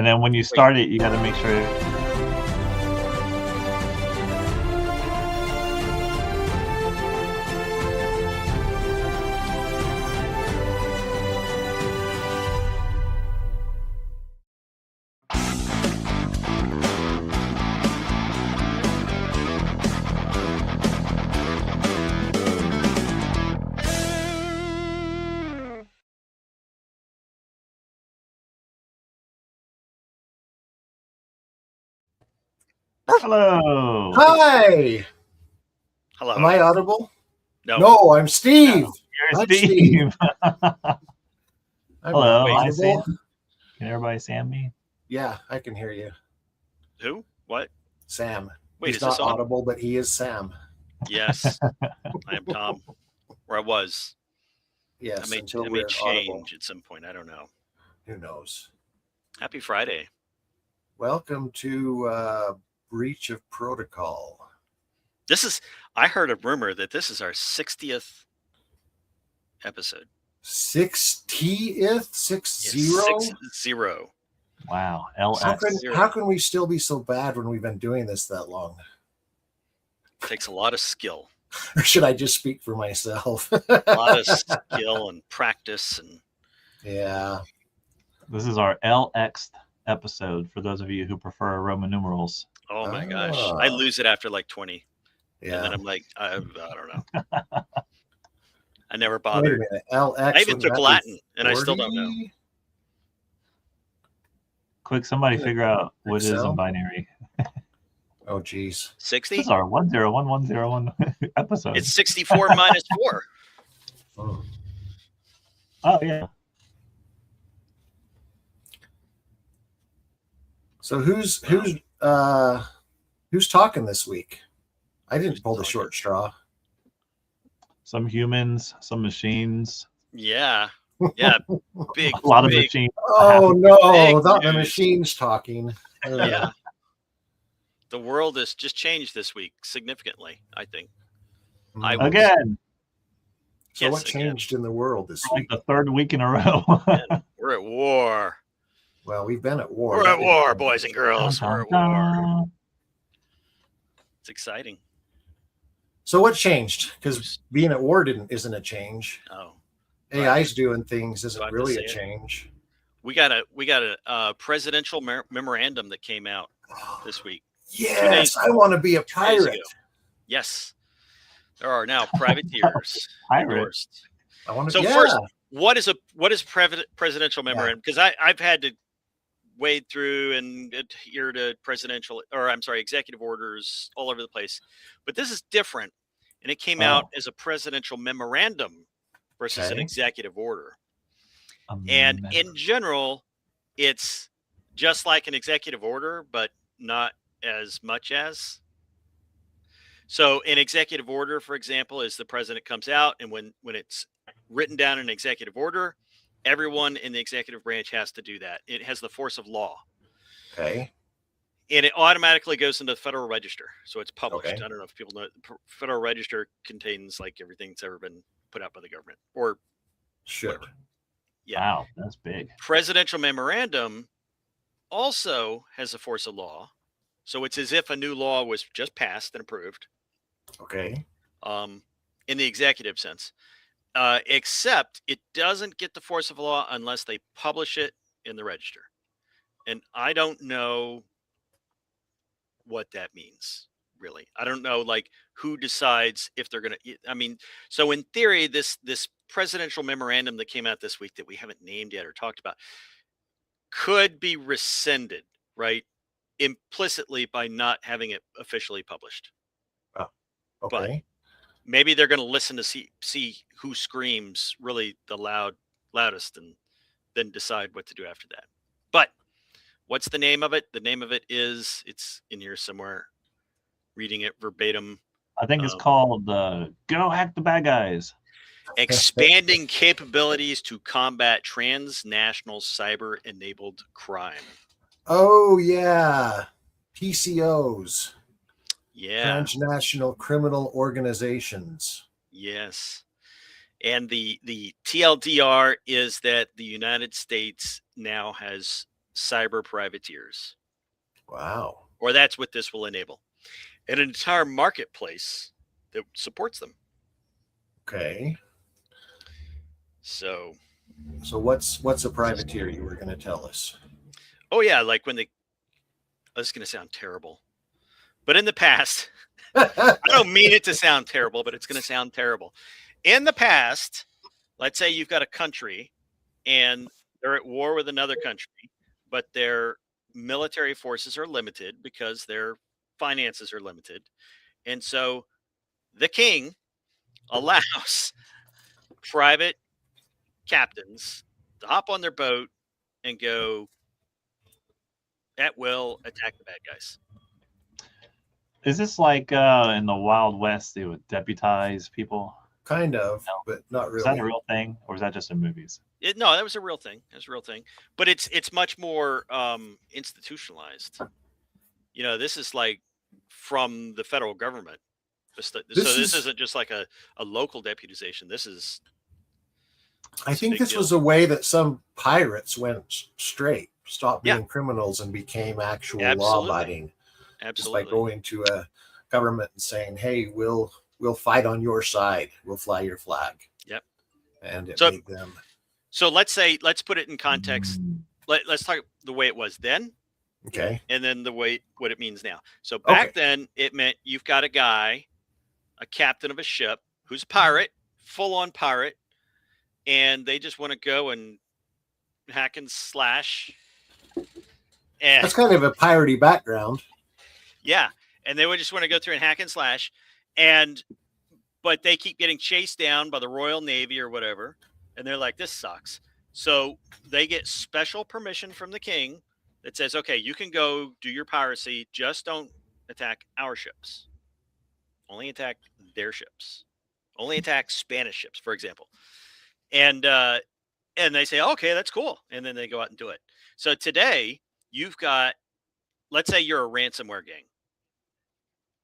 And then when you start it, you got to make sure. Hello. Hi. Hello. Am I audible? No. I'm Steve. You're Steve. I'm Hello. not Hi, audible. Sam. Can everybody Sam me? Yeah, I can hear you. Who? What? Sam. Wait, He's is not this on? audible, but he is Sam. Yes. I am Tom. Or I was. Yes, I until may we're change audible. at some point. I don't know. Who knows? Happy Friday. Welcome to Breach of Protocol. I heard a rumor that this is our 60th episode. 60th? 60? 60. Wow. LX. How can we still be so bad when we've been doing this that long? Takes a lot of skill. Or should I just speak for myself? A lot of skill and practice. Yeah. This is our LX episode for those of you who prefer Roman numerals. Oh my gosh. I lose it after like 20. Yeah. And then I'm like, I don't know. I never bothered. Wait a minute. LX. I even took Latin and I still don't know. Quick, somebody figure out what Excel? it is in binary. Oh, geez. 60? This is our 101101 episode. It's 64 minus 4. Oh, yeah. So who's talking this week? I didn't pull the short straw. Some humans, some machines. Yeah. Yeah. Big. A lot of machines. Oh, no. Big Not the news. machines talking. Yeah. The world has just changed this week significantly, I think. Again. So what changed in the world this week? The third week in a row. We're at war. Well, we've been at war. We're at war, boys and girls. We're at war. It's exciting. So what changed? Because being at war isn't a change. Oh. AI's doing things isn't really a change. We got a presidential memorandum that came out this week. Yes, I want to be a pirate. Yes. There are now privateers endorsed. I want to. So first, what is presidential memorandum? Because I've had to wade through and adhere to executive orders all over the place, but this is different, and it came out as a presidential memorandum versus an executive order. And in general, it's just like an executive order, but not as much as. So an executive order, for example, is the president comes out, and when it's written down in an executive order, everyone in the executive branch has to do that. It has the force of law. Okay. And it automatically goes into the Federal Register. So it's published. Okay. I don't know if people know. The Federal Register contains like everything that's ever been put out by the government or whatever. Yeah. Wow, that's big. Presidential memorandum also has the force of law. So it's as if a new law was just passed and approved. Okay. In the executive sense. Except it doesn't get the force of law unless they publish it in the register. And I don't know what that means, really. I don't know, like, who decides if they're going to, so in theory, this presidential memorandum that came out this week that we haven't named yet or talked about could be rescinded, right? Implicitly by not having it officially published. Oh, okay. But maybe they're going to listen to see who screams really the loudest and then decide what to do after that. But what's the name of it? The name of it is, it's in here somewhere, reading it verbatim. I think it's called Go Hack the Bad Guys. Expanding capabilities to combat transnational cyber-enabled crime. Oh, yeah. PCOs. Yeah. Transnational criminal organizations. Yes. And the TLDR is that the United States now has cyber privateers. Wow. Or that's what this will enable. And an entire marketplace that supports them. Okay. So what's a privateer you were going to tell us? oh yeah, like when they, this is going to sound terrible, but in the past, I don't mean it to sound terrible, but it's going to sound terrible. In the past, let's say you've got a country and they're at war with another country, but their military forces are limited because their finances are limited. And so the king allows private captains to hop on their boat and go at will attack the bad guys. Is this like in the Wild West they would deputize people? Kind of, No. but not Is that really. a real thing, or is that just in movies? No, that was a real thing. That's a real thing. But it's much more institutionalized. You know, this is like from the federal government. So this isn't just like a local deputization. This is. I think this was a way that some pirates went straight, stopped being criminals, and became actual law-abiding. Absolutely. Just by going to a government and saying, "Hey, we'll fight on your side. We'll fly your flag." Yep. And it made them. So let's put it in context. Let's talk the way it was then. Okay. And then what it means now. So back then, it meant you've got a guy, a captain of a ship, who's a pirate, full-on pirate, and they just want to go and hack and slash. And that's kind of a piratey background. Yeah, and they would just want to go through and hack and slash, but they keep getting chased down by the Royal Navy or whatever, and they're like, this sucks. So they get special permission from the king that says, okay, you can go do your piracy, just don't attack our ships. Only attack their ships. Only attack Spanish ships, for example. And they say, okay, that's cool. And then they go out and do it. So today, you've got, let's say you're a ransomware gang.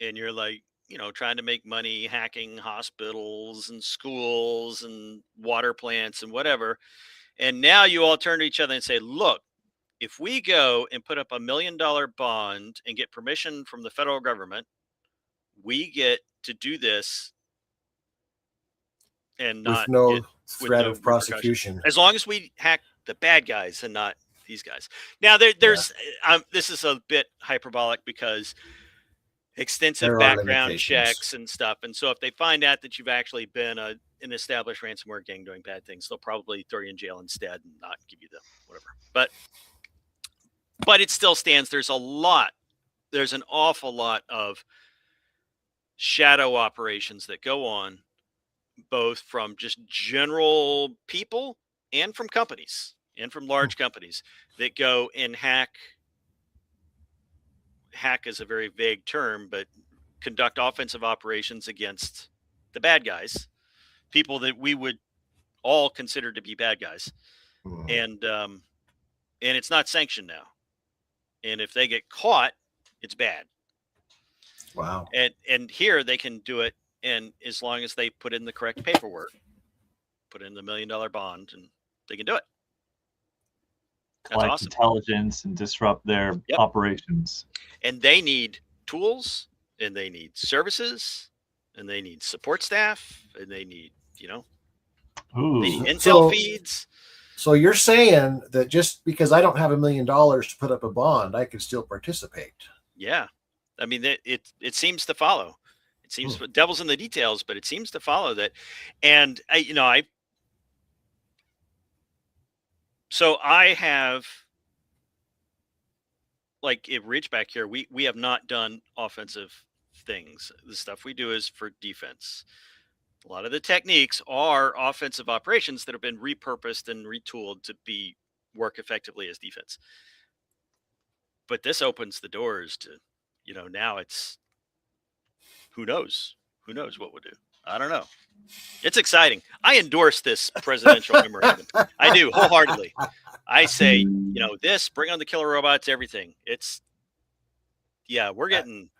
And you're like, trying to make money hacking hospitals and schools and water plants and whatever. And now you all turn to each other and say, look, if we go and put up $1 million bond and get permission from the federal government, we get to do this and not with no threat of prosecution. As long as we hack the bad guys and not these guys. Now there's this is a bit hyperbolic because extensive background checks and stuff. And so if they find out that you've actually been an established ransomware gang doing bad things, they'll probably throw you in jail instead and not give you the whatever. But it still stands. There's an awful lot of shadow operations that go on, both from just general people and from companies and from large companies that go and hack is a very vague term, but conduct offensive operations against the bad guys, people that we would all consider to be bad guys. And it's not sanctioned now. And if they get caught, it's bad. Wow. And here they can do it. And as long as they put in the correct paperwork, put in the $1 million bond, and they can do it. Collect awesome. Intelligence and disrupt their operations. And they need tools, and they need services, and they need support staff, and they need, they need intel feeds. So you're saying that just because I don't have $1 million to put up a bond, I could still participate? Yeah. I mean, it seems to follow. It seems devil's in the details, but it seems to follow that. And I have, like at Ridgeback here, we have not done offensive things. The stuff we do is for defense. A lot of the techniques are offensive operations that have been repurposed and retooled to work effectively as defense. But this opens the doors to, now it's, who knows what we'll do. I don't know. It's exciting. I endorse this presidential memorandum. I do wholeheartedly. I say, this, bring on the killer robots, everything. We're getting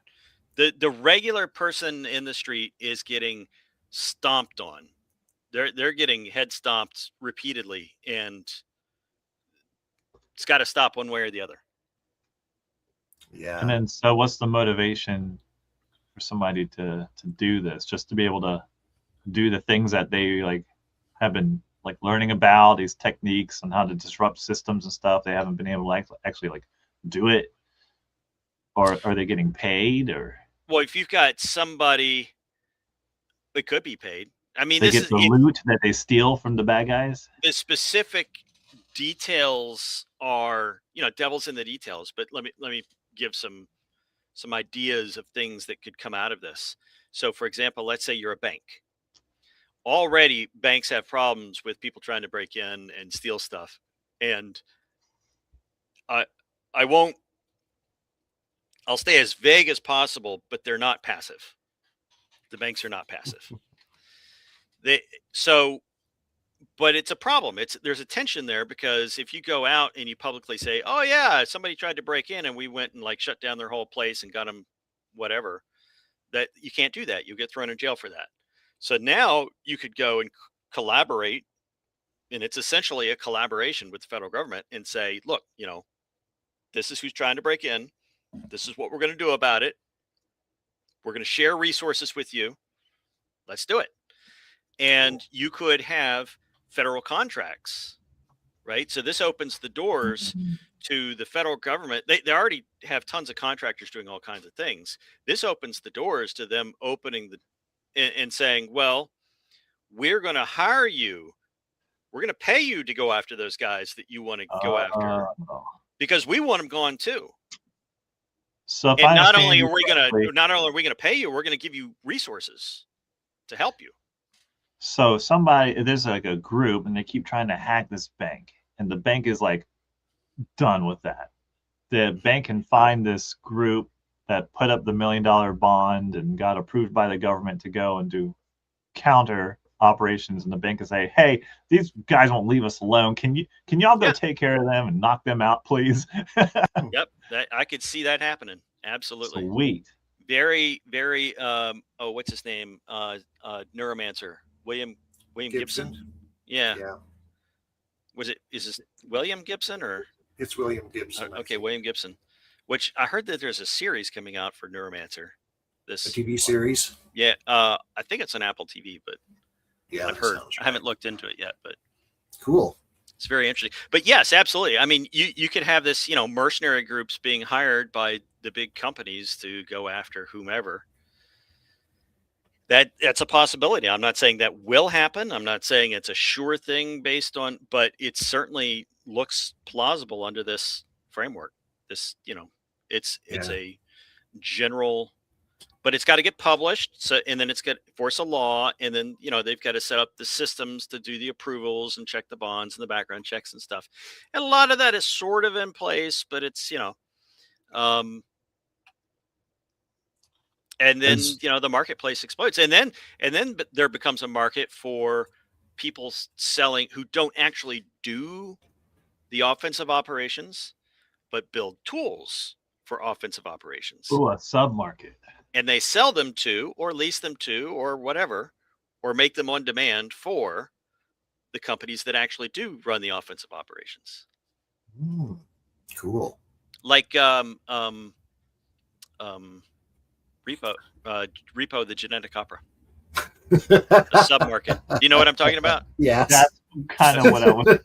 the regular person in the street is getting stomped on. They're getting head stomped repeatedly, and It's got to stop one way or the other. Yeah. And then, so what's the motivation for somebody to do this? Just to be able to do the things that they like have been like learning about, these techniques on how to disrupt systems and stuff. They haven't been able to actually like do it, or are they getting paid? Or well, if you've got somebody, it could be paid. I mean, they get the loot that they steal from the bad guys. The specific details are, devil's in the details. But let me give some ideas of things that could come out of this. So, for example, let's say you're a bank. Already, banks have problems with people trying to break in and steal stuff. And I'll stay as vague as possible, but they're not passive. The banks are not passive. But it's a problem. There's a tension there, because if you go out and you publicly say, "Oh yeah, somebody tried to break in and we went and like shut down their whole place and got them whatever," that you can't do that. You'll get thrown in jail for that. So now you could go and collaborate, and it's essentially a collaboration with the federal government, and say, "Look, this is who's trying to break in. This is what we're going to do about it. We're going to share resources with you. Let's do it." And you could have federal contracts, right? So this opens the doors to the federal government. They already have tons of contractors doing all kinds of things. This opens the doors to them opening and saying, "Well, we're going to hire you. We're going to pay you to go after those guys that you want to go after, because we want them gone too." So and not only are we going to pay you, we're going to give you resources to help you. So there's like a group, and they keep trying to hack this bank, and the bank is like done with that. The bank can find this group that put up the $1 million bond and got approved by the government to go and do counter operations, and the bank can say, "Hey, these guys won't leave us alone. Can y'all go take care of them and knock them out, please?" Yep, I could see that happening. Absolutely. Sweet. Very, very. What's his name? Neuromancer. William Gibson. Yeah. Is this William Gibson or? It's William Gibson. Okay, William Gibson. Which I heard that there's a series coming out for Neuromancer. A TV series. Yeah, I think it's on Apple TV, but yeah, I've heard. Right. I haven't looked into it yet, but cool. It's very interesting. But yes, absolutely. I mean, you could have this, mercenary groups being hired by the big companies to go after whomever. That's a possibility. I'm not saying that will happen. I'm not saying it's a sure thing but it certainly looks plausible under this framework. This, it's a general, but it's got to get published. So, and then it's got to force a law, and then, they've got to set up the systems to do the approvals and check the bonds and the background checks and stuff. And a lot of that is sort of in place, but it's, and then, the marketplace explodes. And then there becomes a market for people selling who don't actually do the offensive operations, but build tools for offensive operations. Ooh, a sub-market. And they sell them to, or lease them to, or whatever, or make them on demand for the companies that actually do run the offensive operations. Cool. Like, Repo, the genetic opera. A sub-market. Do you know what I'm talking about? Yes. That's kind of what I was.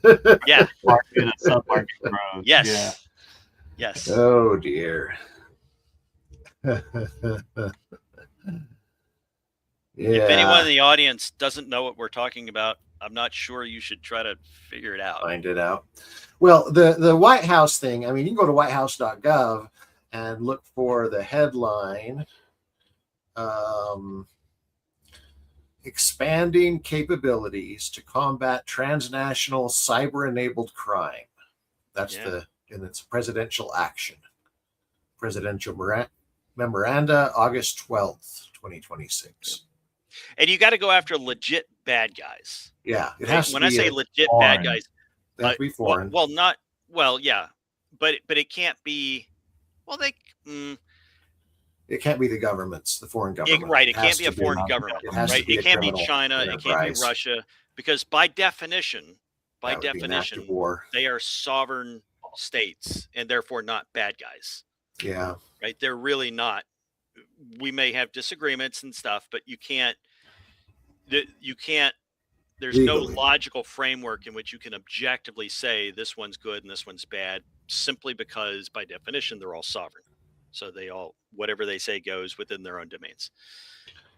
Yeah. Market, a sub-market growth. Yes. Yeah. Yes. Oh dear. If anyone in the audience doesn't know what we're talking about, I'm not sure you should try to figure it out. Find it out. Well, the White House thing, I mean, you can go to whitehouse.gov and look for the headline, expanding capabilities to combat transnational cyber-enabled crime. That's and it's presidential action. Presidential memoranda, August 12th, 2026. And you got to go after legit bad guys. Yeah, it has to when be I say legit foreign. Bad guys, they have to be foreign. Yeah, but it can't be. Well, it can't be the governments, the foreign government. Right, it can't be a foreign government. Right, it can't be China, it can't be Russia, because by definition, war. they are sovereign states and therefore not bad guys. Yeah. Right. They're really not. We may have disagreements and stuff, but you can't, there's Legally. no logical framework in which you can objectively say this one's good and this one's bad, simply because by definition, they're all sovereign. So they all, whatever they say goes within their own domains.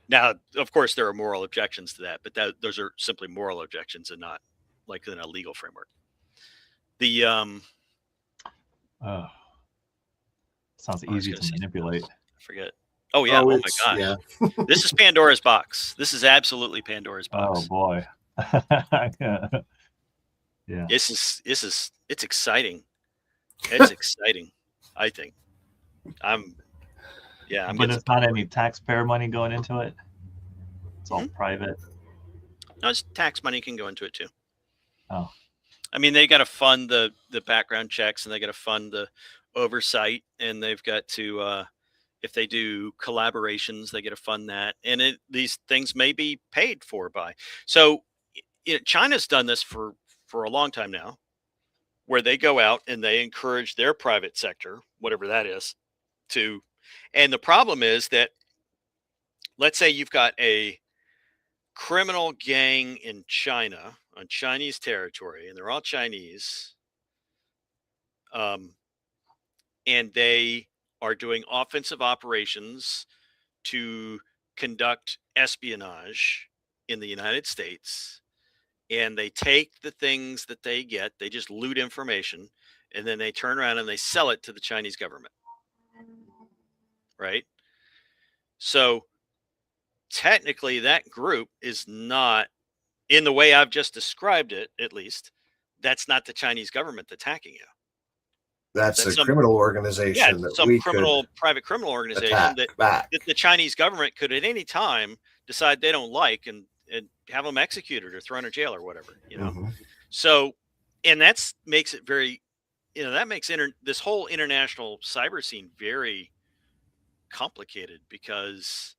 Now, of course, there are moral objections to that, but those are simply moral objections and not like in a legal framework. The sounds easy to manipulate. I forget. Oh yeah. Oh my gosh. Yeah. This is Pandora's box. This is absolutely Pandora's box. Oh boy. Yeah. It's exciting. It's exciting. I think. But it's not any taxpayer money going into it. It's all private. No, it's tax money can go into it too. Oh. I mean, they got to fund the background checks, and they got to fund the oversight, and they've got to, if they do collaborations, they get to fund that. And these things may be paid for by. So China's done this for a long time now, where they go out and they encourage their private sector, whatever that is, to. And the problem is that, let's say you've got a criminal gang in China on Chinese territory, and they're all Chinese, and they are doing offensive operations to conduct espionage in the United States, and they take the things that they get, they just loot information, and then they turn around and they sell it to the Chinese government. Right? So technically that group is not, in the way I've just described it, at least, that's not the Chinese government attacking you. That's a criminal organization that some we private criminal organization that the Chinese government could at any time decide they don't like and have them executed or thrown in jail or whatever, So, and that makes it very, that makes this whole international cyber scene very complicated, because,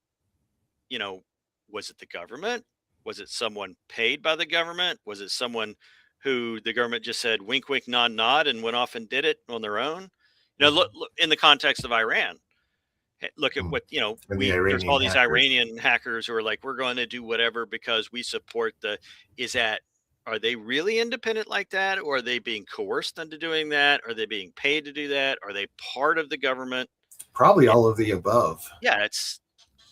was it the government? Was it someone paid by the government? Was it someone who the government just said wink, wink, nod, nod, and went off and did it on their own? Look in the context of Iran. Look at what, there's all these Iranian hackers who are like, we're going to do whatever because we support are they really independent like that? Or are they being coerced into doing that? Are they being paid to do that? Are they part of the government? Probably all of the above. Yeah,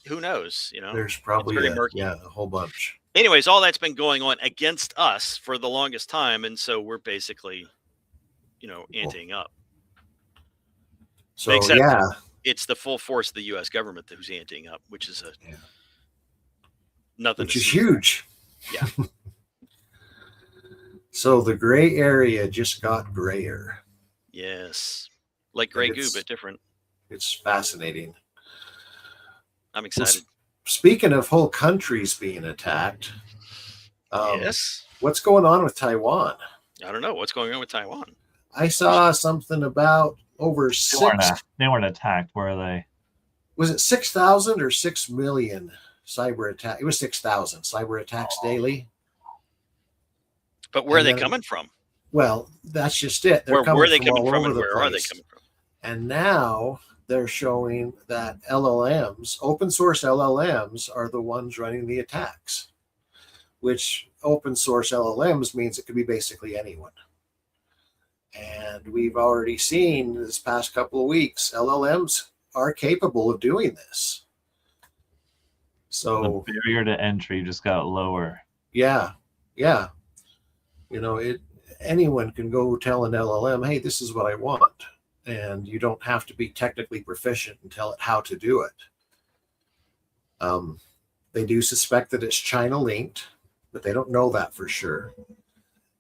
who knows? There's probably a whole bunch. Anyways, all that's been going on against us for the longest time, and so we're basically, anteing up. So it's the full force of the U.S. government who's anteing up, which is nothing. Which is huge. Yeah. So the gray area just got grayer. Yes, like gray goo, but different. It's fascinating. I'm excited. Well, speaking of whole countries being attacked, yes. What's going on with Taiwan? I don't know what's going on with Taiwan. I saw something about over They weren't attacked, were they? Was it 6,000 or 6 million cyber attacks? It was 6,000 cyber attacks daily. But where are they coming from? Well, that's just it. Where are they coming from, and where are they coming from? And now they're showing that LLMs, open source LLMs, are the ones running the attacks, which open source LLMs means it could be basically anyone. And we've already seen this past couple of weeks, LLMs are capable of doing this. So the barrier to entry just got lower. Yeah. Anyone can go tell an LLM, hey, this is what I want. And you don't have to be technically proficient and tell it how to do it. They do suspect that it's China linked, but they don't know that for sure.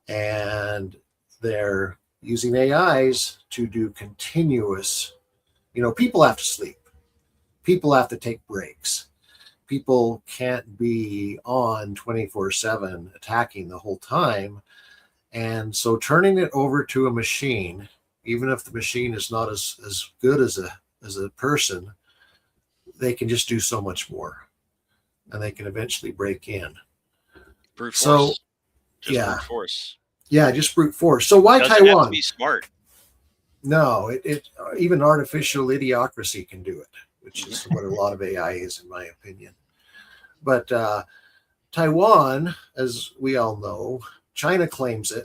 And they're using AIs to do continuous, people have to sleep. People have to take breaks. People can't be on 24/7 attacking the whole time. And so turning it over to a machine, even if the machine is not as good as a person, they can just do so much more, and they can eventually break in. Brute force. Brute force. Yeah, just brute force. So why Taiwan? Have to be smart. No, it even artificial idiocracy can do it, which is what a lot of AI is, in my opinion. But Taiwan, as we all know, China claims it,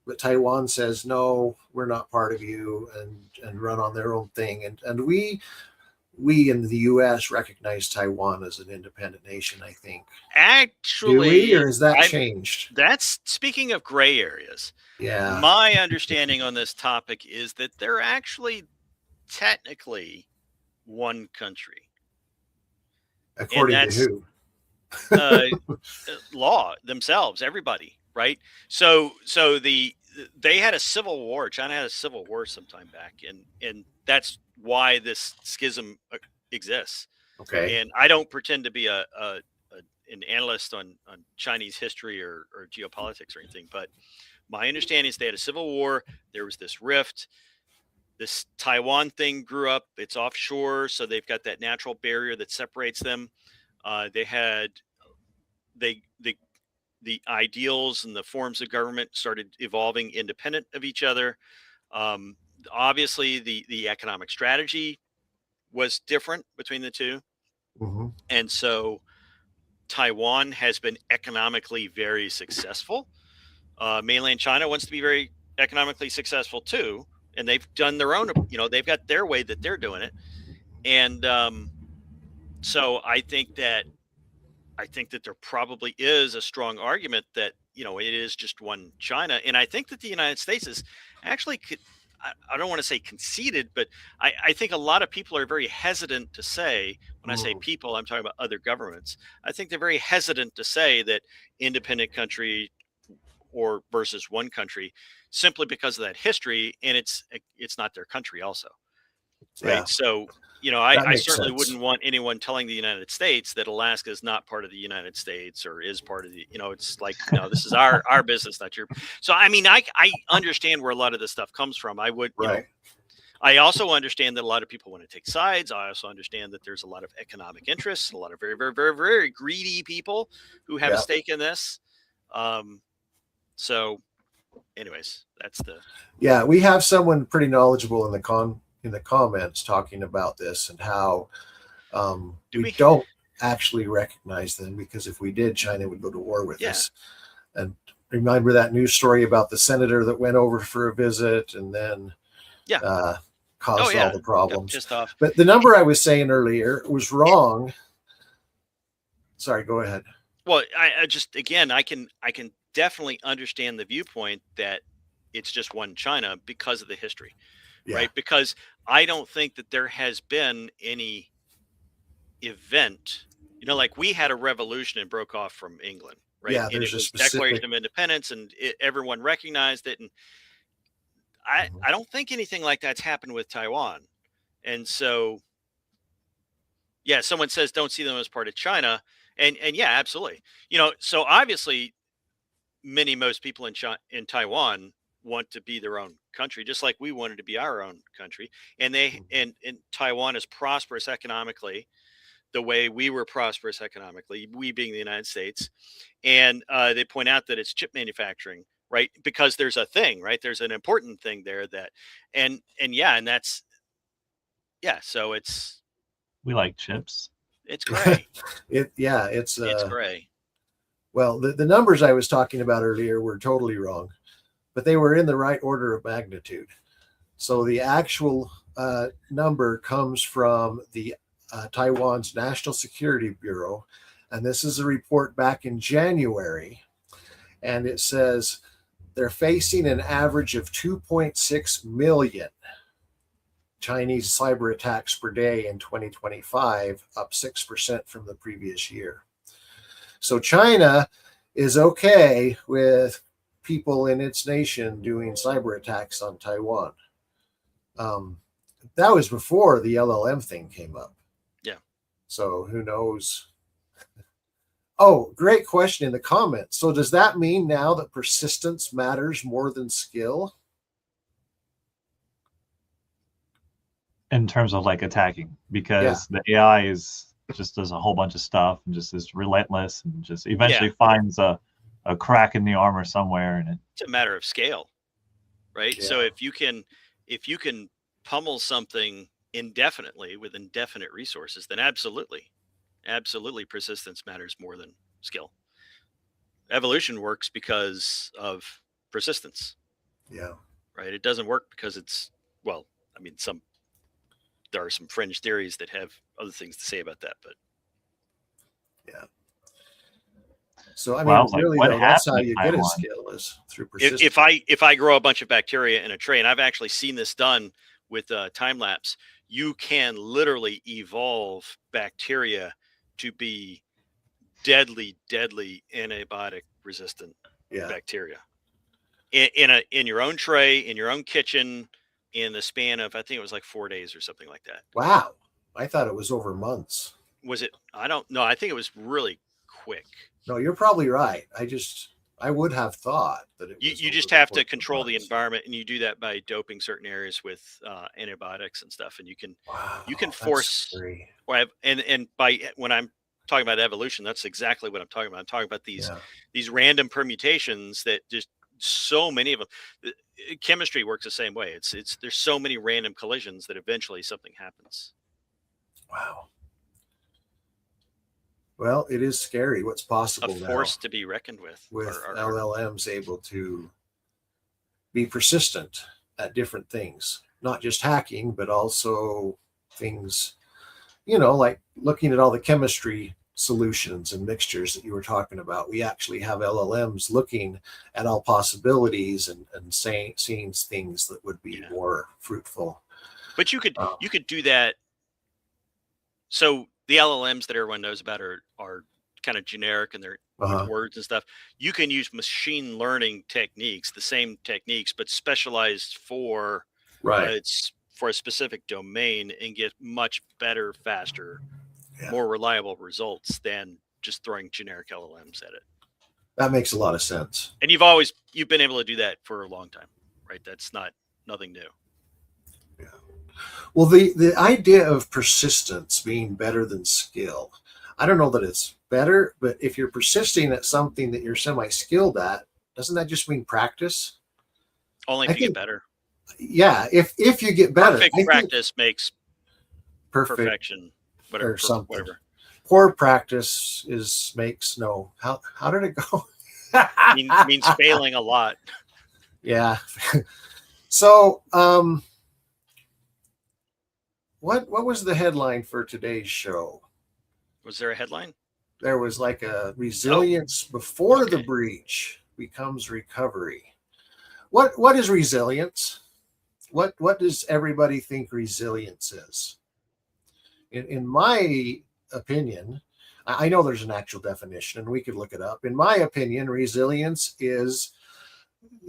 but Taiwan says no, we're not part of you, and run on their own thing. And we in the U.S. recognize Taiwan as an independent nation. I think. Do we, Actually, or has that changed? that's speaking of gray areas. Yeah. My understanding on this topic is that they're actually technically one country. According to who? Law themselves, everybody, right? So they had a civil war. China had a civil war sometime back, and that's why this schism exists. Okay. And I don't pretend to be an analyst on Chinese history or geopolitics or anything, but my understanding is they had a civil war. There was this rift. This Taiwan thing grew up. It's offshore, so they've got that natural barrier that separates them. They had the ideals and the forms of government started evolving independent of each other. Obviously, the economic strategy was different between the two, Mm-hmm. and so Taiwan has been economically very successful. Mainland China wants to be very economically successful too, and they've done their own. They've got their way that they're doing it, and so I think that there probably is a strong argument that it is just one China, and I think that the United States is actually. I don't want to say conceded, but I think a lot of people are very hesitant to say, when I say people, I'm talking about other governments. I think they're very hesitant to say that independent country or versus one country simply because of that history, and it's not their country also. Right. Yeah. So, I certainly sense. wouldn't want anyone telling the United States that Alaska is not part of the United States or is part of the, it's like, no, this is our business, not your. So, I mean, I understand where a lot of this stuff comes from. I would, Right. I also understand that a lot of people want to take sides. I also understand that there's a lot of economic interests, a lot of very, very, very, very greedy people who have a stake in this. So anyways, that's the. Yeah, we have someone pretty knowledgeable in the comments talking about this and how we don't actually recognize them, because if we did, China would go to war with us. And remember that news story about the senator that went over for a visit and then caused all the problems. Pissed off. But the number I was saying earlier was wrong. Sorry, go ahead. Well, I just, again, I can definitely understand the viewpoint that it's just one China because of the history, right? Because I don't think that there has been any event, like we had a revolution and broke off from England, right? Yeah, and it was Declaration of Independence, and everyone recognized it. And I don't think anything like that's happened with Taiwan. And so, someone says don't see them as part of China, and yeah, absolutely. So obviously, most people in Taiwan want to be their own country, just like we wanted to be our own country. And and Taiwan is prosperous economically, the way we were prosperous economically, we being the United States. And they point out that it's chip manufacturing, right? Because there's a thing, right? There's an important thing there and that's, so it's. We like chips. It's gray. It's gray. Well, the numbers I was talking about earlier were totally wrong, but they were in the right order of magnitude. So the actual number comes from the Taiwan's National Security Bureau, and this is a report back in January, and it says they're facing an average of 2.6 million Chinese cyber attacks per day in 2025, up 6% from the previous year. So China is okay with people in its nation doing cyber attacks on Taiwan. That was before the LLM thing came up. Yeah. So who knows? Oh, great question in the comments. So does that mean now that persistence matters more than skill? In terms of like attacking, because the AI just does a whole bunch of stuff and just is relentless and just eventually finds a crack in the armor somewhere. And it's a matter of scale, right? So if you can if you can pummel something indefinitely with indefinite resources, then absolutely persistence matters more than skill. Evolution works because of persistence. Yeah. Right? It doesn't work because it's, well, I mean, there are some fringe theories that have other things to say about that, but yeah. So I mean, Well, like really what though, that's how happened you to get a timeline? skill is through persistence. if I grow a bunch of bacteria in a tray, and I've actually seen this done with time lapse, you can literally evolve bacteria to be deadly antibiotic resistant Yeah. bacteria in your own tray, in your own kitchen, in the span of, I think it was like 4 days or something like that. Wow. I thought it was over months. Was it? I don't know. I think it was really quick. No, you're probably right. I would have thought that it was You over just the have to course of control the months. environment, and you do that by doping certain areas with antibiotics and stuff. And Wow, you can that's force, scary. and by, when I'm talking about evolution, that's exactly what I'm talking about. I'm talking about Yeah. these random permutations that just, so many of them. Chemistry works the same way. There's so many random collisions that eventually something happens. Wow. Well, it is scary what's possible A now force to be reckoned with. LLMs able to be persistent at different things, not just hacking, but also things, like looking at all the chemistry solutions and mixtures that you were talking about. We actually have LLMs looking at all possibilities and seeing things that would be more fruitful. But you could do that. So the LLMs that everyone knows about are kind of generic, and they're with words and stuff. You can use machine learning techniques, the same techniques, but specialized for for a specific domain, and get much better, faster, more reliable results than just throwing generic LLMs at it. That makes a lot of sense. And you've been able to do that for a long time, right? That's nothing new. Yeah. Well, the idea of persistence being better than skill, I don't know that it's better, but if you're persisting at something that you're semi-skilled at, doesn't that just mean practice? Only if you get better. Yeah, if you get better. Perfect practice makes perfection, whatever. Or something. Whatever. Poor practice makes no. How did it go? means failing a lot. Yeah. So, what was the headline for today's show? Was there a headline? There was like a resilience before the breach becomes recovery. What is resilience? What does everybody think resilience is? In my opinion, I know there's an actual definition and we could look it up. In my opinion, resilience is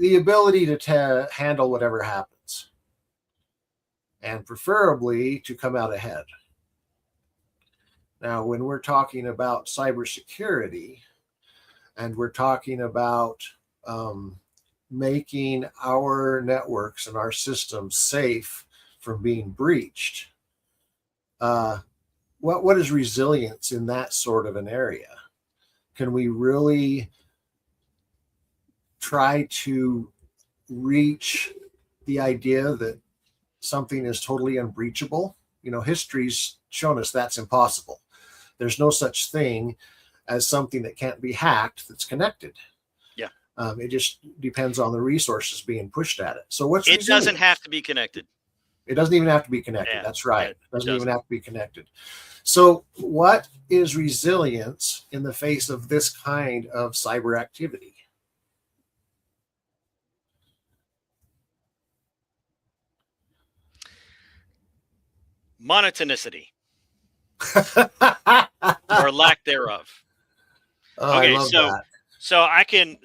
the ability to handle whatever happens, and preferably to come out ahead. Now, when we're talking about cybersecurity and we're talking about making our networks and our systems safe from being breached, what is resilience in that sort of an area? Can we really try to reach the idea that something is totally unbreachable? History's shown us that's impossible. There's no such thing as something that can't be hacked that's connected. Yeah. It just depends on the resources being pushed at it. So what's it resilience? doesn't have to be connected. It doesn't even have to be connected. Yeah, That's right. it doesn't even have to be connected. So what is resilience in the face of this kind of cyber activity? Monotonicity. Or lack thereof. Okay, I love that. So I can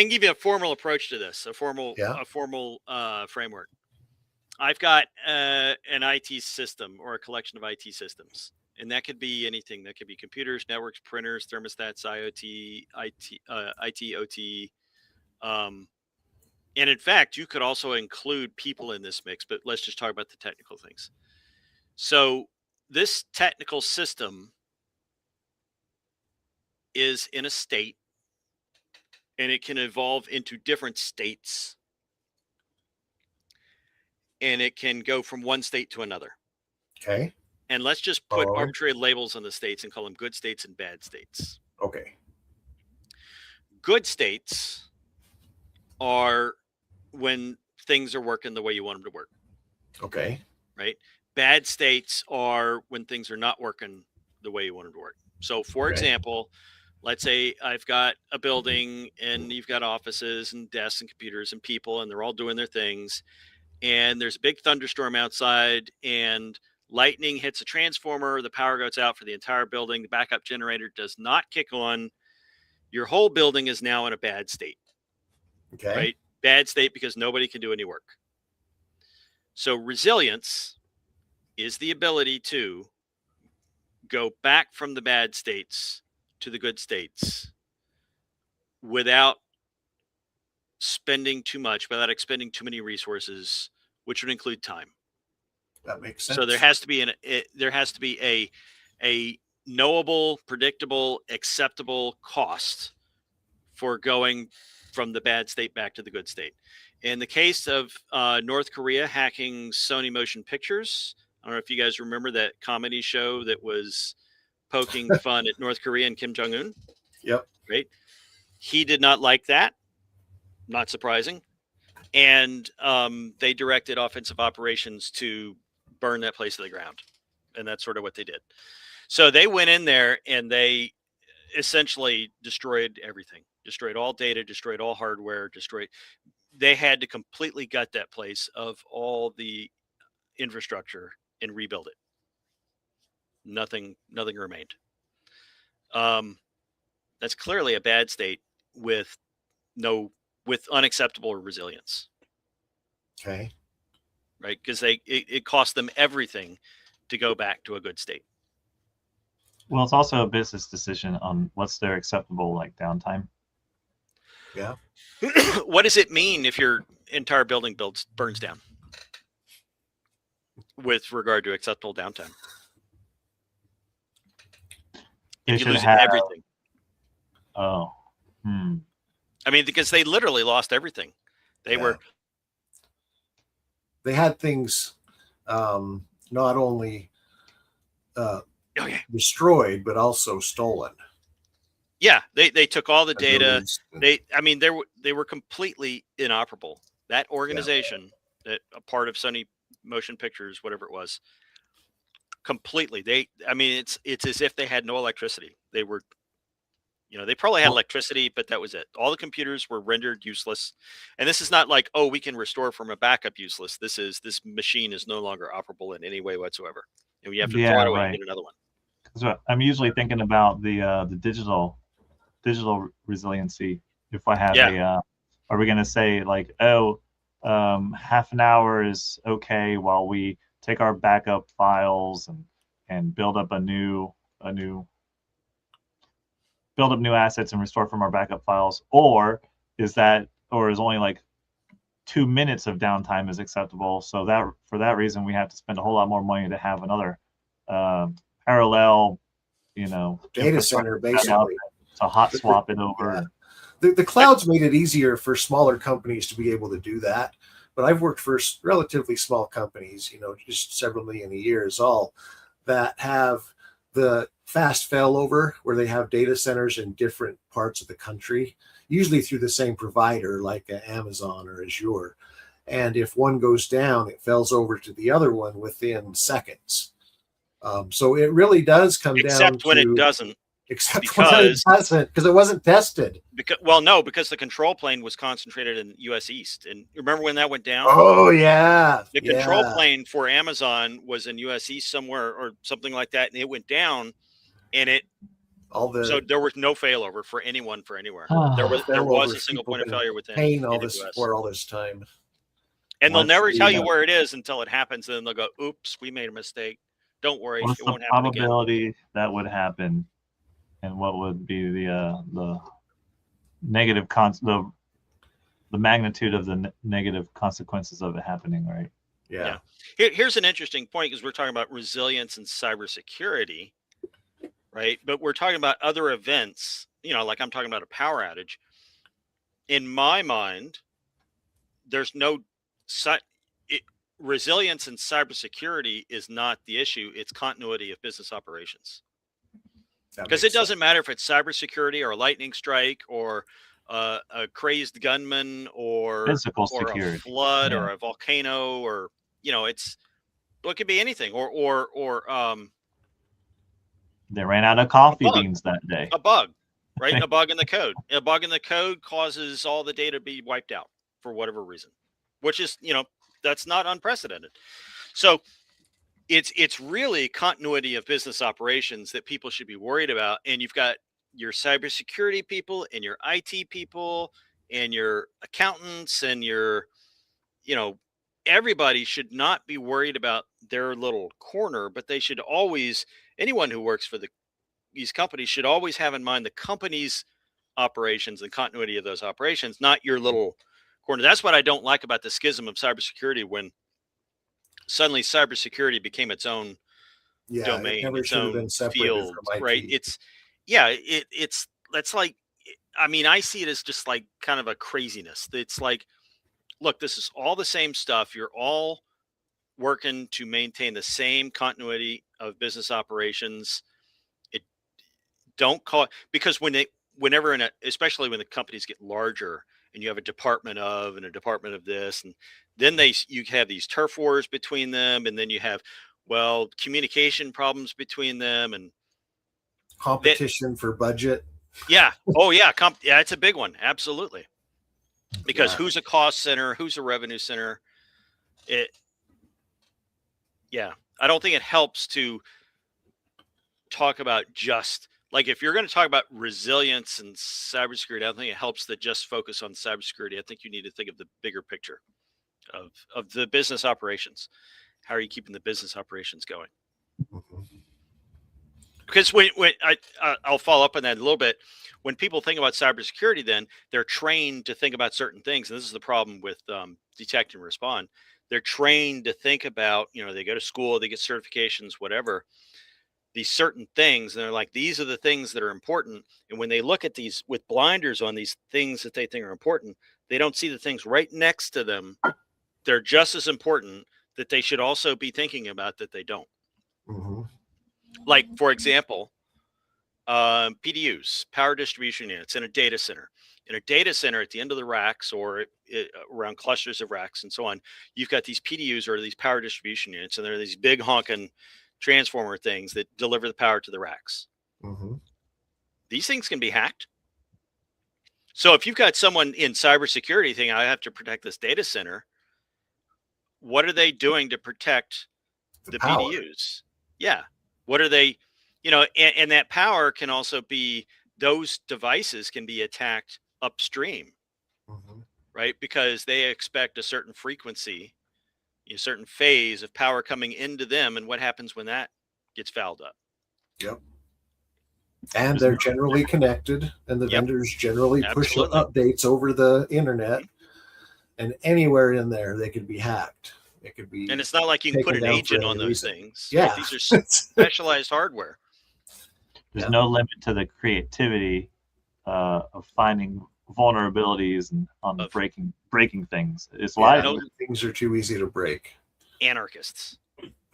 give you a formal approach to this, a formal framework. I've got an IT system or a collection of IT systems, and that could be anything. That could be computers, networks, printers, thermostats, IoT, IT, OT. And in fact, you could also include people in this mix, but let's just talk about the technical things. So this technical system is in a state, and it can evolve into different states. and it can go from one state to another. Okay. And let's just put Following. arbitrary labels on the states and call them good states and bad states. Okay. Good states are when things are working the way you want them to work. Okay. Right? Bad states are when things are not working the way you want them to work. So, for example, let's say I've got a building and you've got offices and desks and computers and people, and they're all doing their things. And there's a big thunderstorm outside, and lightning hits a transformer. The power goes out for the entire building. The backup generator does not kick on. Your whole building is now in a bad state. Okay. Right? Bad state because nobody can do any work. So resilience is the ability to go back from the bad states to the good states without spending too much, without expending too many resources, which would include time. That makes sense. So there has to be a knowable, predictable, acceptable cost for going from the bad state back to the good state. In the case of North Korea hacking Sony Motion Pictures, I don't know if you guys remember that comedy show that was poking fun at North Korea and Kim Jong-un. Yep. Right. He did not like that. Not surprising. And they directed offensive operations to burn that place to the ground. And that's sort of what they did. So they went in there and they essentially destroyed everything, destroyed all data, destroyed all hardware, they had to completely gut that place of all the infrastructure and rebuild it. Nothing remained. That's clearly a bad state with unacceptable resilience. Okay. Right? Because it cost them everything to go back to a good state. Well, it's also a business decision on what's their acceptable downtime. Yeah. What does it mean if your entire building burns down with regard to acceptable downtime? If you lose everything. Oh. I mean, because they literally lost everything. They had things not only destroyed but also stolen. Yeah, they took all the data. They were completely inoperable. That organization, that a part of Sony Motion Pictures, whatever it was, completely. It's as if they had no electricity. They were, they probably had electricity, but that was it. All the computers were rendered useless. And this is not like, oh, we can restore from a backup useless. This machine is no longer operable in any way whatsoever, and we have to throw it away and get another one. So I'm usually thinking about the digital resiliency. If I have are we going to say half an hour is okay while we take our backup files and build up new assets and restore from our backup files, or is only 2 minutes of downtime is acceptable? So that for that reason we have to spend a whole lot more money to have another parallel, data center basically to hot swap it over. Yeah. The clouds made it easier for smaller companies to be able to do that. But I've worked for relatively small companies, just several million a year is all, that have the fast failover where they have data centers in different parts of the country, usually through the same provider like Amazon or Azure. And if one goes down, it fails over to the other one within seconds. So it really does come down to... Except when it doesn't. Except when it doesn't, because it wasn't tested. Because the control plane was concentrated in U.S. East. And remember when that went down? Oh, yeah. The control plane for Amazon was in U.S. East somewhere or something like that, and it went down, and so there was no failover for anyone for anywhere. There was a single point of failure within for all this time. And they'll never tell you where it is until it happens, and then they'll go, oops, we made a mistake. Don't worry, what's it won't the happen again. probability that would happen? And what would be the negative the magnitude of the negative consequences of it happening, right? Yeah. Here's an interesting point, because we're talking about resilience and cybersecurity, right? But we're talking about other events, like I'm talking about a power outage. In my mind, there's no resilience in cybersecurity is not the issue. It's continuity of business operations. Because it doesn't matter if it's cybersecurity or a lightning strike or a crazed gunman or Physical a security. flood Yeah. or a volcano, or it could be anything, or They ran out of coffee beans that day. a bug, right? A bug in the code. A bug in the code causes all the data to be wiped out for whatever reason, which is, that's not unprecedented. So it's really continuity of business operations that people should be worried about. And you've got your cybersecurity people and your IT people and your accountants and your, everybody should not be worried about their little corner, but they should always, anyone who works for these companies should always have in mind the company's operations and continuity of those operations, not your little corner. That's what I don't like about the schism of cybersecurity, when suddenly cybersecurity became its own domain, its own field, right? That's like, I mean, I see it as just like kind of a craziness. It's like, look, this is all the same stuff. You're all working to maintain the same continuity of business operations. Don't call it, because especially when the companies get larger and you have a department of and a department of this, and then you have these turf wars between them, and then you have, communication problems between them, and competition for budget. Yeah. Oh yeah. Yeah, it's a big one. Absolutely. Because who's a cost center? Who's a revenue center? I don't think it helps to talk about just, like, if you're going to talk about resilience and cybersecurity, I don't think it helps to just focus on cybersecurity. I think you need to think of the bigger picture of the business operations. How are you keeping the business operations going? Mm-hmm. Because when I'll follow up on that a little bit. When people think about cybersecurity, then they're trained to think about certain things. And this is the problem with detect and respond. They're trained to think about, they go to school, they get certifications, whatever, these certain things. And they're like, these are the things that are important. And when they look at these with blinders on, these things that they think are important, they don't see the things right next to them. They're just as important, that they should also be thinking about, that they don't. Mm-hmm. Like, for example, PDUs, power distribution units, in a data center. In a data center, at the end of the racks or around clusters of racks and so on, you've got these PDUs, or these power distribution units, and they're these big honking transformer things that deliver the power to the racks. Mm-hmm. These things can be hacked. So if you've got someone in cybersecurity thinking, I have to protect this data center, what are they doing to protect the PDUs? Yeah. What are they, and that power can also be, those devices can be attacked upstream, Mm-hmm. right? Because they expect a certain frequency, a certain phase of power coming into them. And what happens when that gets fouled up? Yep. And they're generally connected, and the vendors generally push updates over the internet, and anywhere in there they could be hacked. It could be, and it's not like you can put an agent on those things. Yeah, right? These are specialized hardware. There's no limit to the creativity of finding vulnerabilities and breaking things. It's live. Things are too easy to break. Anarchists.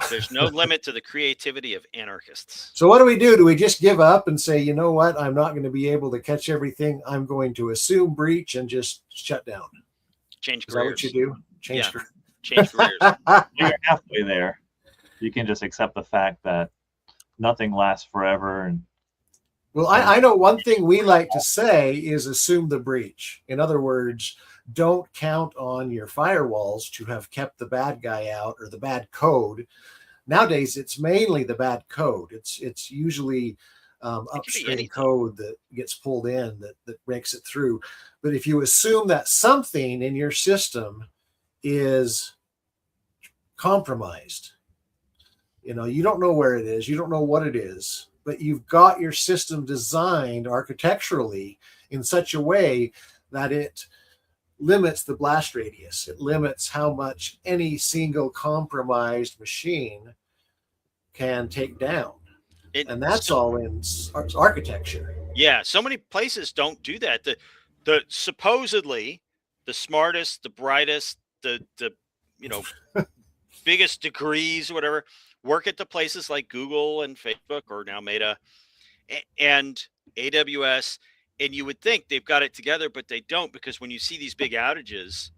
There's no limit to the creativity of anarchists. So what do? Do we just give up and say, you know what? I'm not going to be able to catch everything. I'm going to assume breach and just shut down. Change careers. Is that what you do? Change careers. Change careers. You're halfway there. You can just accept the fact that nothing lasts forever. And well, I know one thing we like to say is assume the breach. In other words, don't count on your firewalls to have kept the bad guy out or the bad code. Nowadays, it's mainly the bad code. It's usually upstream code that gets pulled in that makes it through. But if you assume that something in your system is compromised, you don't know where it is, you don't know what it is, but you've got your system designed architecturally in such a way that it limits the blast radius. It limits how much any single compromised machine can take down. And that's all in architecture. Yeah, so many places don't do that. The supposedly the smartest, the brightest, the biggest degrees, whatever, work at the places like Google and Facebook, or now Meta and AWS. And you would think they've got it together, but they don't, because when you see these big outages,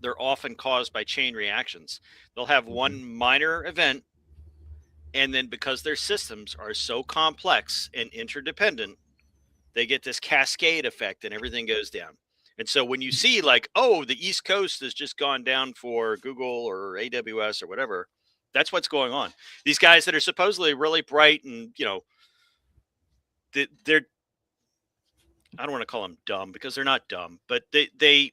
they're often caused by chain reactions. They'll have one minor event, and then because their systems are so complex and interdependent, they get this cascade effect and everything goes down. And so when you see like, oh, the East Coast has just gone down for Google or AWS or whatever, that's what's going on. These guys that are supposedly really bright and, they're, I don't want to call them dumb, because they're not dumb, but they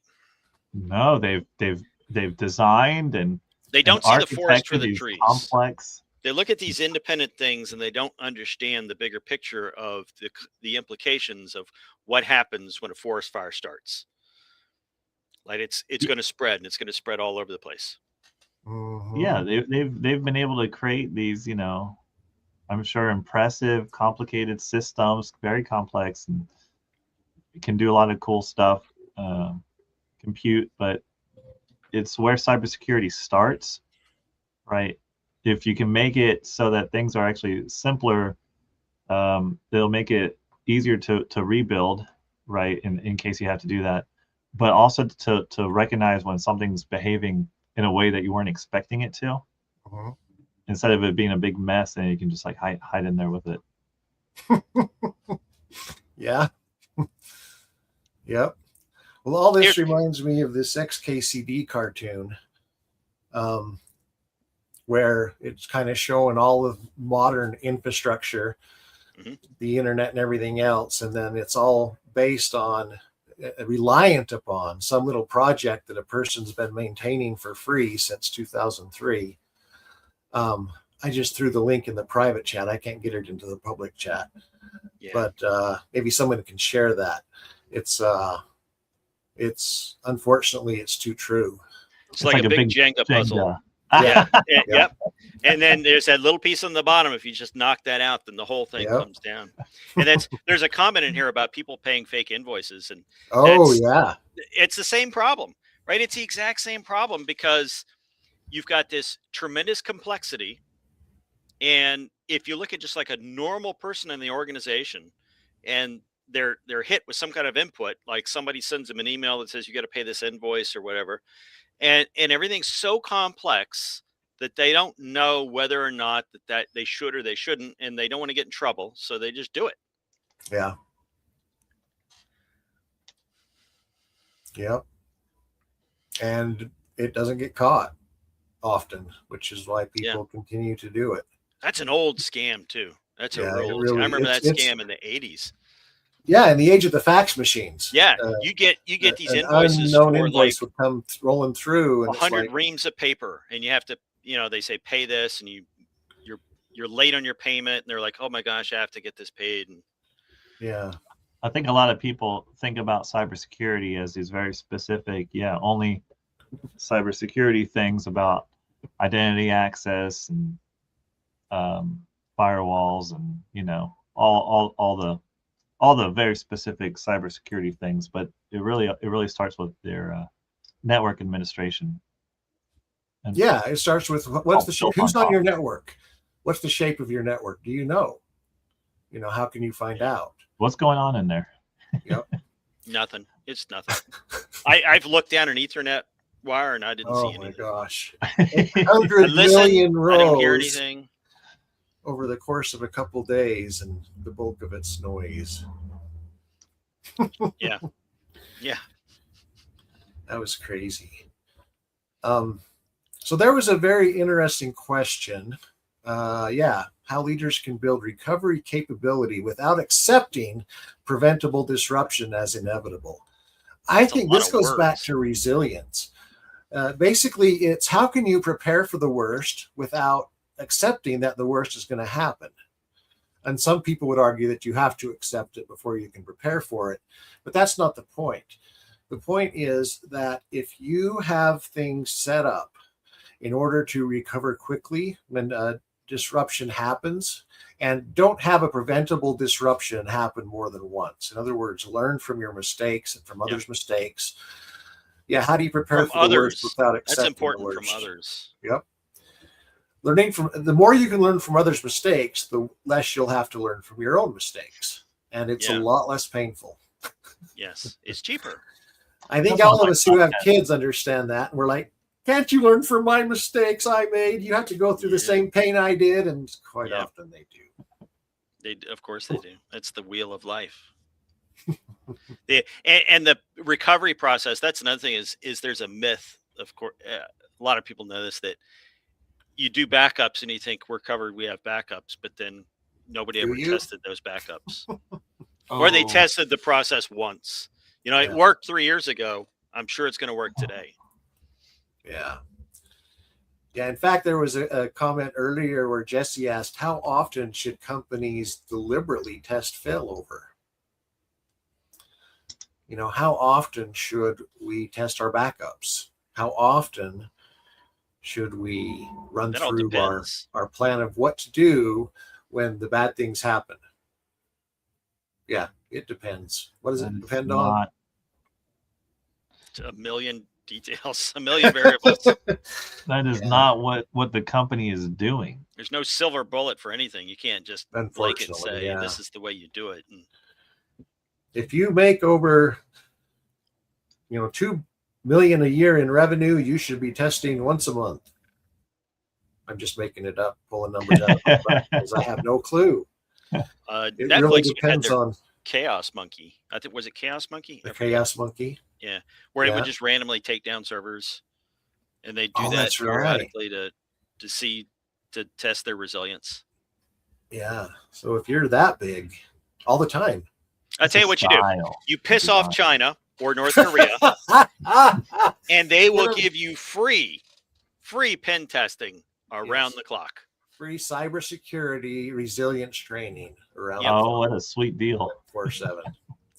No, they've designed and they don't see the forest for the these trees. Complex. They look at these independent things and they don't understand the bigger picture of the implications of what happens when a forest fire starts. Like it's going to spread, and it's going to spread all over the place. Mhm. Yeah, they've been able to create these, I'm sure impressive, complicated systems, very complex, and can do a lot of cool stuff, compute, but it's where cybersecurity starts, right? If you can make it so that things are actually simpler, they'll make it easier to rebuild, right? In case you have to do that, but also to recognize when something's behaving in a way that you weren't expecting it to, Mhm. instead of it being a big mess, and you can just like hide in there with it. Yeah. Yep. Well, all this reminds me of this XKCD cartoon, where it's kind of showing all of modern infrastructure, the internet and everything else, and then it's all based on, reliant upon some little project that a person's been maintaining for free since 2003. I just threw the link in the private chat. I can't get it into the public chat, but maybe someone can share that. It's unfortunately it's too true. It's like a big Jenga puzzle. Yeah. Yep. And then there's that little piece on the bottom. If you just knock that out, then the whole thing comes down. And there's a comment in here about people paying fake invoices, and it's the same problem, right? It's the exact same problem, because you've got this tremendous complexity, and if you look at just like a normal person in the organization, and they're hit with some kind of input, like somebody sends them an email that says you got to pay this invoice or whatever, and everything's so complex that they don't know whether or not that they should or they shouldn't, and they don't want to get in trouble, so they just do it. Yeah. Yep. And it doesn't get caught often, which is why people continue to do it. That's an old scam too. That's a real old scam. I remember that scam in the 80s. Yeah, in the age of the fax machines. Yeah, you get these invoices. Unknown invoice would come rolling through, and 100 reams of paper, and you have to, they say pay this, and you're late on your payment, and they're like, oh my gosh, I have to get this paid. And yeah, I think a lot of people think about cybersecurity as these very specific, only cybersecurity things about identity access and firewalls, and all the very specific cybersecurity things, but it really starts with their network administration. And it starts with what's the shape? Who's on your network? What's the shape of your network? Do you know? How can you find out? What's going on in there? Yep. Nothing. It's nothing. I've looked down an Ethernet wire and I didn't see anything. Oh my gosh. 100 million rows. I didn't hear anything. Over the course of a couple days, and the bulk of it's noise. Yeah. That was crazy. So there was a very interesting question. How leaders can build recovery capability without accepting preventable disruption as inevitable. I think this goes back to resilience. Basically, it's how can you prepare for the worst without accepting that the worst is going to happen. And some people would argue that you have to accept it before you can prepare for it, but that's not the point. The point is that if you have things set up in order to recover quickly when a disruption happens, and don't have a preventable disruption happen more than once. In other words, learn from your mistakes and from others' mistakes. Yeah, how do you prepare from for the worst others. without That's accepting the important from worst? others. Yep. Learning from the more you can learn from others' mistakes, the less you'll have to learn from your own mistakes, and it's a Yeah. lot less painful. Yes, it's cheaper. I think That's all one of of us who my have kids understand that. And we're like, can't you learn from my mistakes I made? You have to go through the Yeah. same pain I did, and quite Yeah. often they do. Of course they do. That's the wheel of life. And the recovery process. That's another thing. Is there's a myth. Of course, a lot of people know this, that you do backups and you think we're covered. We have backups, but then nobody Do ever you? tested those backups, or they tested the process once. You know, it Yeah. worked 3 years ago. I'm sure it's going to work today. Yeah. Yeah. In fact, there was a comment earlier where Jesse asked, how often should companies deliberately test failover? You know, how often should we test our backups? How often should we run That all through depends. our plan of what to do when the bad things happen? Yeah, it depends. What does it depend on? A million details, a million variables. That is not what the company is doing. There's no silver bullet for anything. You can't just blanket Unfortunately, say yeah. this is the way you do it. And if you make over, 2 million a year in revenue, you should be testing once a month. I'm just making it up, pulling numbers out of my butt because I have no clue. It Netflix really had depends their on Chaos Monkey. I think, was it Chaos Monkey? the Chaos Monkey. Yeah, where it Yeah. would just randomly take down servers, and they do Oh, that that's right. periodically to test their resilience. Yeah. So if you're that big all the time, I'll tell you what you do. You piss off China or North Korea, and they will give you free pen testing around the clock. Free cybersecurity resilience training around. Yep. Oh, what a sweet deal. 24/7.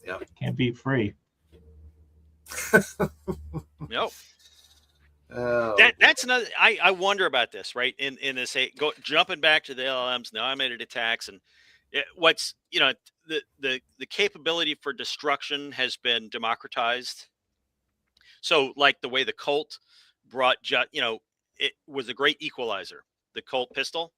Yeah. Can't beat free. No. Oh, That's another. I wonder about this, right? In this, jumping back to the LLMs, now automated attacks, and what's the capability for destruction has been democratized. So, like the way the Colt brought, it was a great equalizer. The Colt pistol.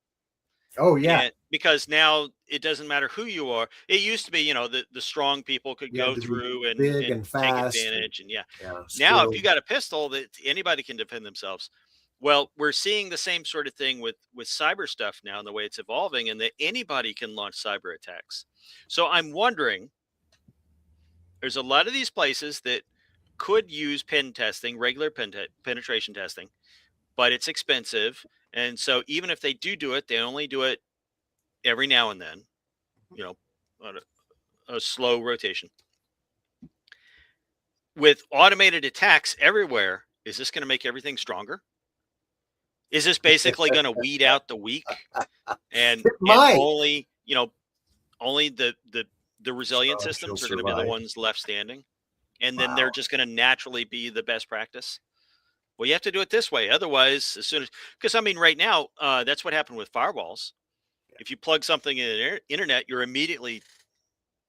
Oh yeah. And because now it doesn't matter who you are. It used to be, the strong people could You had go to be through and big and take fast advantage. And now skilled. if you got a pistol, that anybody can defend themselves. Well, we're seeing the same sort of thing with cyber stuff now, and the way it's evolving, and that anybody can launch cyber attacks. So I'm wondering, there's a lot of these places that could use pen testing, regular penetration testing, but it's expensive. And so even if they do it, they only do it every now and then, on a slow rotation. With automated attacks everywhere, is this going to make everything stronger? Is this basically going to weed out the weak and only the resilient systems are going to be the ones left standing? And then they're just going to naturally be the best practice? Well, you have to do it this way. Otherwise, because right now, that's what happened with firewalls. If you plug something in the internet, you're immediately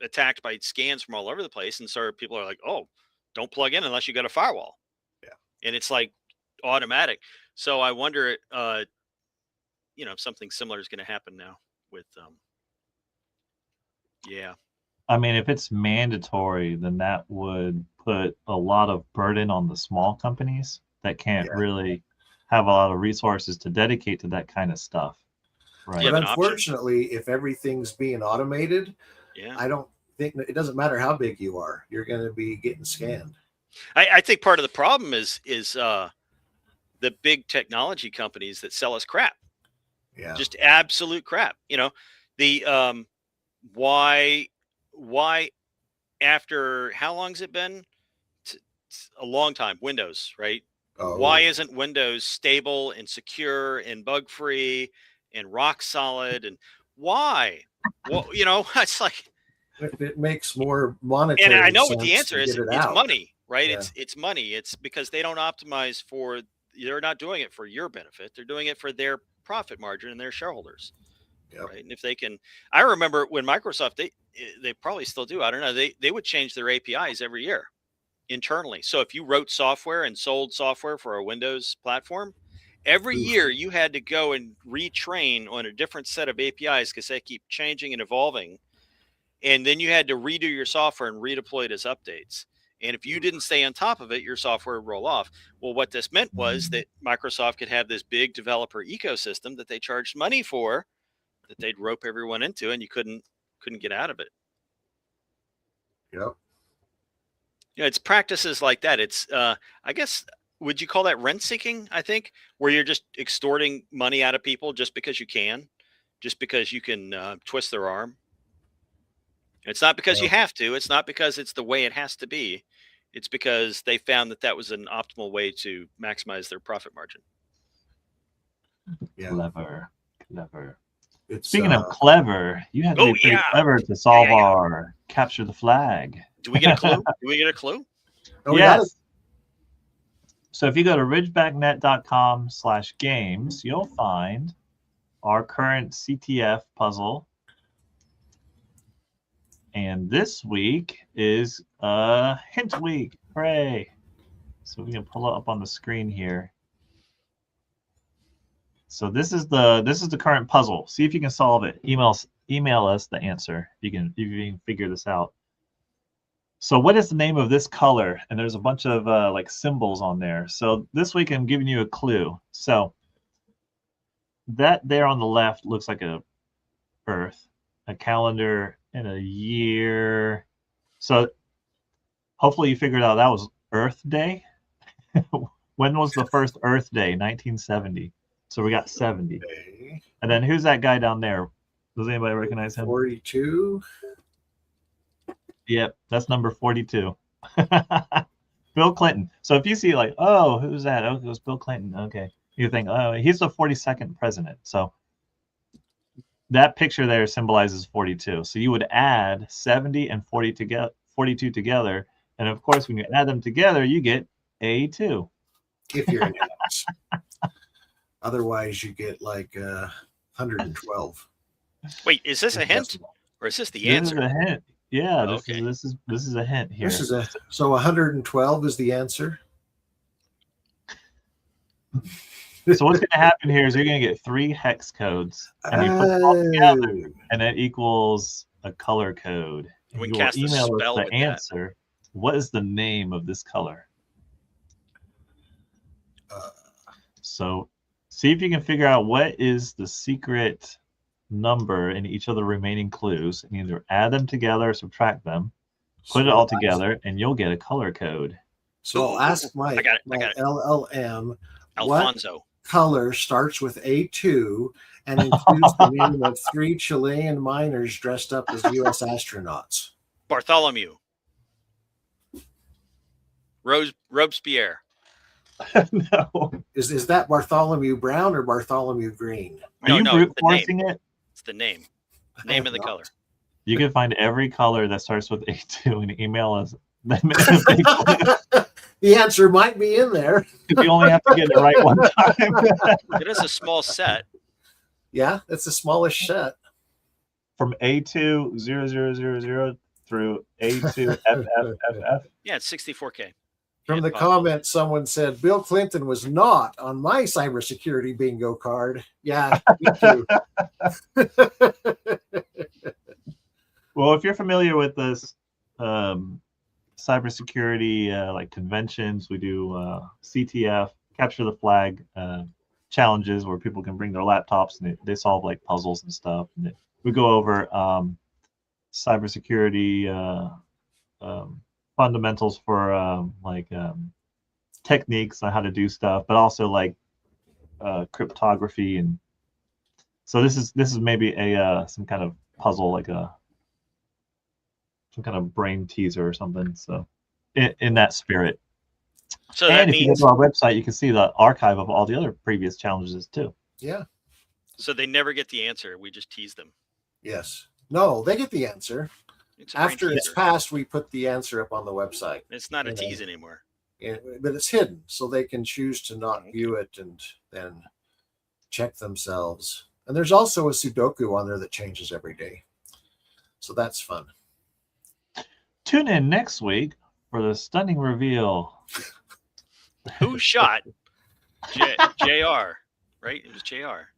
attacked by scans from all over the place. And so people are like, oh, don't plug in unless you got a firewall. Yeah. And it's like automatic. So I wonder, if something similar is going to happen now with, yeah. I mean, if it's mandatory, then that would put a lot of burden on the small companies that can't really have a lot of resources to dedicate to that kind of stuff. Right. But unfortunately, if everything's being automated, I don't think it doesn't matter how big you are, you're going to be getting scanned. I think part of the problem is the big technology companies that sell us crap. Yeah. Just absolute crap. The why after how long's it been? A long time. Windows, right? Oh. Why isn't Windows stable and secure and bug free and rock solid? And why? Well, it's like it makes more monetary. And I know what the answer is. It's money, right? Yeah. It's money. It's because they don't optimize for. They're not doing it for your benefit. They're doing it for their profit margin and their shareholders. Yep. Right. And if they can, I remember when Microsoft, they probably still do. I don't know. They would change their APIs every year. internally. So if you wrote software and sold software for a Windows platform, every year you had to go and retrain on a different set of APIs because they keep changing and evolving. And then you had to redo your software and redeploy it as updates. And if you didn't stay on top of it, your software would roll off. Well, what this meant was that Microsoft could have this big developer ecosystem that they charged money for, that they'd rope everyone into, and you couldn't get out of it. Yep. You know, it's practices like that. It's, I guess, would you call that rent seeking? I think, where you're just extorting money out of people just because you can, just because you can twist their arm. It's not because you have to. It's not because it's the way it has to be. It's because they found that was an optimal way to maximize their profit margin. Yeah. Clever. It's, Speaking of clever, you have to be pretty clever to solve our capture the flag. Do we get a clue? Oh, yes. So if you go to ridgebacknet.com/games, you'll find our current CTF puzzle. And this week is hint week. Hooray. So we can pull it up on the screen here. So this is the current puzzle. See if you can solve it. Email us the answer if you can figure this out. So what is the name of this color? And there's a bunch of like symbols on there. So this week I'm giving you a clue. So that there on the left looks like a Earth, a calendar, and a year. So hopefully you figured out that was Earth Day. When was the first Earth Day? 1970. So we got 70. Okay. And then who's that guy down there? Does anybody recognize him? 42. Yep, that's number 42. Bill Clinton. So if you see like, oh, who's that? Oh, it was Bill Clinton. Okay. You think, oh, he's the 42nd president. So that picture there symbolizes 42. So you would add 70 and 42 together. And of course, when you add them together, you get A2. If you're in X. Otherwise, you get like 112. Wait, is this a hint, or is this the answer? This is a hint. Yeah, Okay. this is a hint here. So 112 is the answer. So what's going to happen here is you're going to get 3 hex codes, and you put them all together, and it equals a color code. We You will cast a email spell us with the that. answer. What is the name of this color? So see if you can figure out what is the secret number in each of the remaining clues, and either add them together or subtract them, put it all together, and you'll get a color code. So I'll ask my I got it. LLM Alfonso. what color starts with A2 and includes the name of 3 Chilean miners dressed up as U.S. astronauts. Bartholomew. Robespierre. No. Is that Bartholomew Brown or Bartholomew Green? Are you brute forcing it? It's the name. Name of the color. You can find every color that starts with A2 and email us. The answer might be in there. You only have to get it right one time. It is a small set. Yeah, it's the smallest set. From A2 0000 through A2 FFFF. Yeah, it's 64K. From the comment, someone said, Bill Clinton was not on my cybersecurity bingo card. Yeah, me too. Well, if you're familiar with this cybersecurity like conventions, we do CTF, capture the flag challenges where people can bring their laptops and they solve like puzzles and stuff. And we go over cybersecurity fundamentals for techniques on how to do stuff, but also like cryptography. And so this is maybe a some kind of puzzle, like some kind of brain teaser or something. So in that spirit. So and that if you go means to our website, you can see the archive of all the other previous challenges too. Yeah. so they never get the answer. We just tease them. Yes. No, they get the answer. It's a brain After it's teaser. passed, we put the answer up on the website. It's not a you know. tease anymore. But it's hidden, so they can choose to not view it and then check themselves. And there's also a Sudoku on there that changes every day. So that's fun. Tune in next week for the stunning reveal. Who shot JR? Right? It was JR.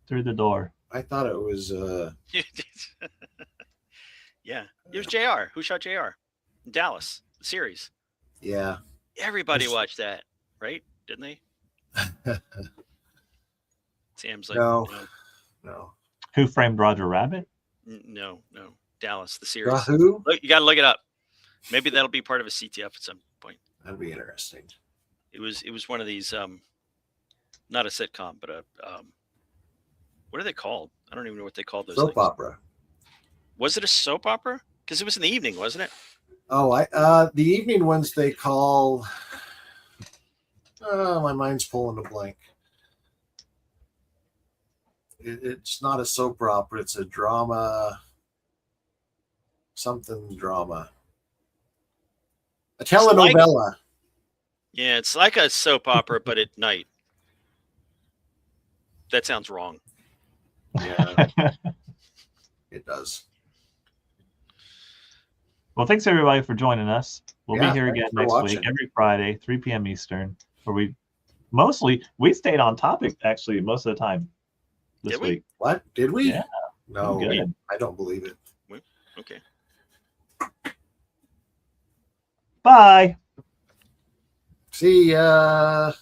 Through the door. I thought it was. Yeah, it was JR. Who shot JR? In Dallas, the series. Yeah. Everybody watched that, right? Didn't they? Sam's like, No. Who Framed Roger Rabbit? No. Dallas, the series. Who? Look, you got to look it up. Maybe that'll be part of a CTF at some point. That'd be interesting. It was one of these, not a sitcom, but a what are they called? I don't even know what they called those. Soap things. opera. Was it a soap opera? Because it was in the evening, wasn't it? Oh, the evening ones they call. Oh, my mind's pulling a blank. It's not a soap opera. It's a drama. Something drama. A telenovela. Yeah, it's like a soap opera, but at night. That sounds wrong. Yeah, it does. Well, thanks everybody for joining us. We'll be here again next watching. week, every Friday, 3 p.m. Eastern, where we stayed on topic actually most of the time this week. What? Did we? Yeah. No, Good. I don't believe it. Okay. Bye. See ya.